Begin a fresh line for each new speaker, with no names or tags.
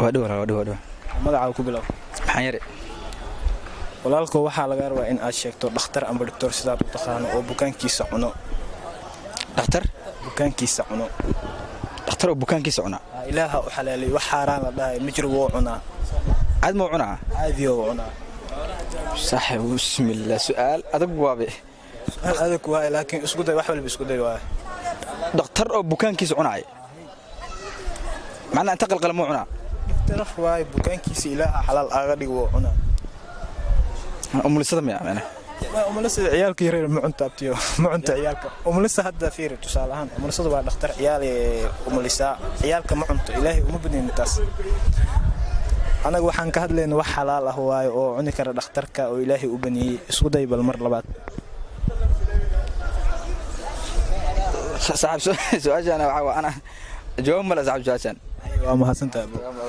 ودو
magacaaga ku bilow
maxaan yare
walaalko waxaa laga rabaa in aad sheegto dhakhtar ama doctor sidaad u taqaan oo bukaankiisa cuno
dhakhtar oo bukaankiisa cuna
ilaaha u xalaalay wax xaraan la dhahay ma jiro wuu cunaa
aad ma cunaa
caadi oo cunaa
saaxiib bismillah su'aal adag waabe
adag waa laakiin isku day wax walba isku day waa
dhakhtar oo bukaankiisa cunay macna inta qalqal ma cunaa
dhakhtar waay bukaankiisa ilaaha xalaal aaga dhig wuu cunaa
umulisada ma yaana
umulisada ciyaalka yareer ma cunta abtiyo ma cunta ciyaalka umulisa hadda fiir tusaalahan umulisada waa dhakhtar ciyaal umulisa ciyaalka ma cunto ilaahay uma badin taas anaga waxaan ka hadlaynaa wax xalaal ah waayo oo cuni kara dhakhtarka oo ilaahay u baniyay isku day bal mar labaad
صاحب سؤال أنا جواب ولا صاحب سؤال
waa mahadsantahay